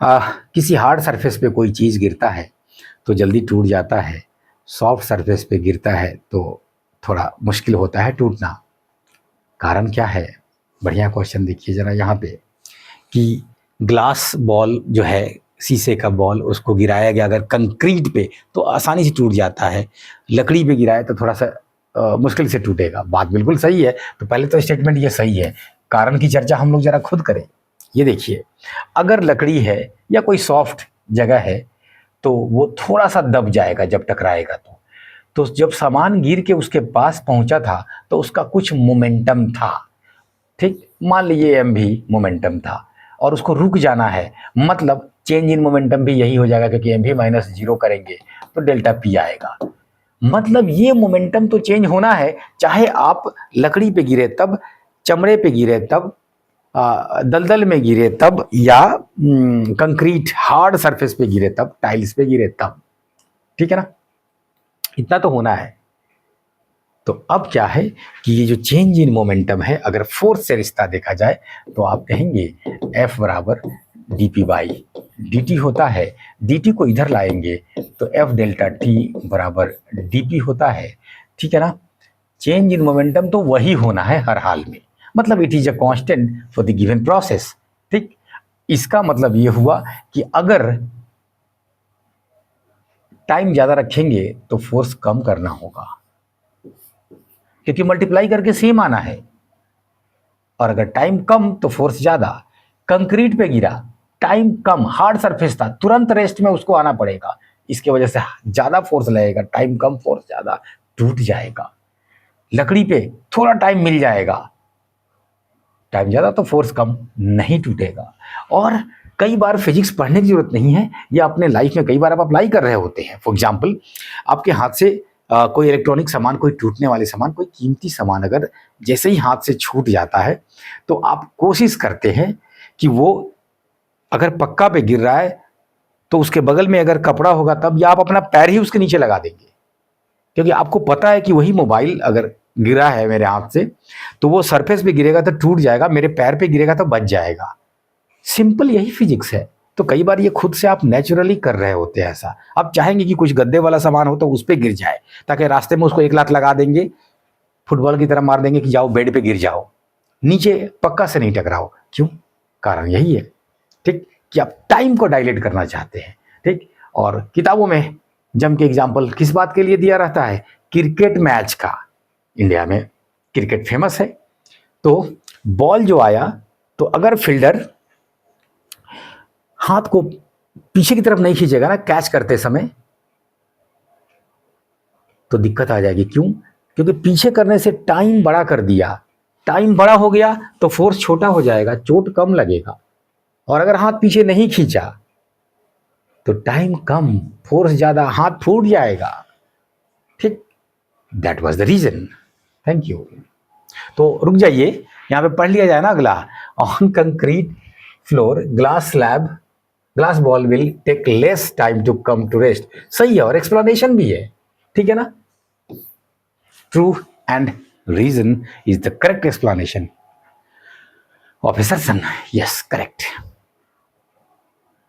किसी hard surface पे कोई चीज़ गिरता है तो जल्दी टूट जाता है, सॉफ्ट सरफेस पे गिरता है तो थोड़ा मुश्किल होता है टूटना। कारण क्या है? बढ़िया क्वेश्चन देखिए ज़रा यहाँ पे कि ग्लास बॉल जो है, शीशे का बॉल, उसको गिराया गया अगर कंक्रीट पे तो आसानी से टूट जाता है, लकड़ी पे गिराए तो थोड़ा सा मुश्किल से टूटेगा। बात बिल्कुल सही है। तो पहले तो स्टेटमेंट ये सही है। कारण की चर्चा हम लोग ज़रा खुद करें। ये देखिए, अगर लकड़ी है या कोई सॉफ्ट जगह है तो वो थोड़ा सा दब जाएगा जब टकराएगा। तो जब सामान गिर के उसके पास पहुंचा था तो उसका कुछ मोमेंटम था, ठीक, मान लीजिए एम भी मोमेंटम था और उसको रुक जाना है, मतलब चेंज इन मोमेंटम भी यही हो जाएगा क्योंकि एम भी माइनस जीरो करेंगे तो डेल्टा पी आएगा। मतलब ये मोमेंटम तो चेंज होना है, चाहे आप लकड़ी पे गिरे तब, चमड़े पे गिरे तब, दलदल में गिरे तब, या कंक्रीट हार्ड सरफेस पे गिरे तब, टाइल्स पे गिरे तब। ठीक है ना? इतना तो होना है। तो अब क्या है कि ये जो चेंज इन मोमेंटम है, अगर फोर्स से रिश्ता देखा जाए तो आप कहेंगे F बराबर D P by D T होता है। डी टी को इधर लाएंगे तो F डेल्टा टी बराबर डी पी होता है। ठीक है ना? चेंज इन मोमेंटम तो वही होना है हर हाल में, मतलब it is a constant for the given process. ठीक, इसका मतलब ये हुआ कि अगर टाइम ज्यादा रखेंगे तो फोर्स कम करना होगा, क्योंकि मल्टीप्लाई करके सेम आना है। और अगर टाइम कम तो फोर्स ज्यादा। कंक्रीट पे गिरा, टाइम कम, हार्ड सरफेस था, तुरंत रेस्ट में उसको आना पड़ेगा, इसके वजह से ज्यादा फोर्स लगेगा, टाइम कम फोर्स ज्यादा, टूट जाएगा। लकड़ी पे थोड़ा टाइम मिल जाएगा, टाइम ज्यादा तो फोर्स कम, नहीं टूटेगा। और कई बार फिजिक्स पढ़ने की जरूरत नहीं है, या अपने लाइफ में कई बार आप अप्लाई कर रहे होते हैं। फॉर एग्जाम्पल, आपके हाथ से कोई इलेक्ट्रॉनिक सामान, कोई टूटने वाले सामान, कोई कीमती सामान अगर जैसे ही हाथ से छूट जाता है तो आप कोशिश करते हैं कि वो अगर पक्का पे गिर रहा है तो उसके बगल में अगर कपड़ा होगा तब, या आप अपना पैर ही उसके नीचे लगा देंगे, क्योंकि आपको पता है कि वही मोबाइल अगर गिरा है मेरे हाथ से तो वो सरफेस पे गिरेगा तो टूट जाएगा, मेरे पैर पे गिरेगा तो बच जाएगा। सिंपल यही फिजिक्स है। तो कई बार ये खुद से आप नेचुरली कर रहे होते हैं ऐसा। आप चाहेंगे कि कुछ गद्दे वाला सामान हो तो उस पर गिर जाए, ताकि रास्ते में उसको एक लात लगा देंगे, फुटबॉल की तरह मार देंगे कि जाओ बेड पे गिर जाओ, नीचे पक्का से नहीं टकराओ। क्यों? कारण यही है, ठीक, कि आप टाइम को डायलेट करना चाहते हैं। ठीक, और किताबों में जम के एग्जाम्पल किस बात के लिए दिया रहता है? क्रिकेट मैच का। इंडिया में क्रिकेट फेमस है। तो बॉल जो आया तो अगर फील्डर हाथ को पीछे की तरफ नहीं खींचेगा ना कैच करते समय, तो दिक्कत आ जाएगी। क्यों? क्योंकि पीछे करने से टाइम बड़ा कर दिया, टाइम बड़ा हो गया तो फोर्स छोटा हो जाएगा, चोट कम लगेगा। और अगर हाथ पीछे नहीं खींचा तो टाइम कम, फोर्स ज्यादा, हाथ फूट जाएगा। ठीक, that was the reason. Thank you. तो रुक जाइए, यहां पे पढ़ लिया जाए ना अगला। On concrete floor glass slab glass ball will take less time to come to rest. सही है, और एक्सप्लेनेशन भी है। ठीक है ना? True and reason is the correct explanation of assertion. Yes, correct.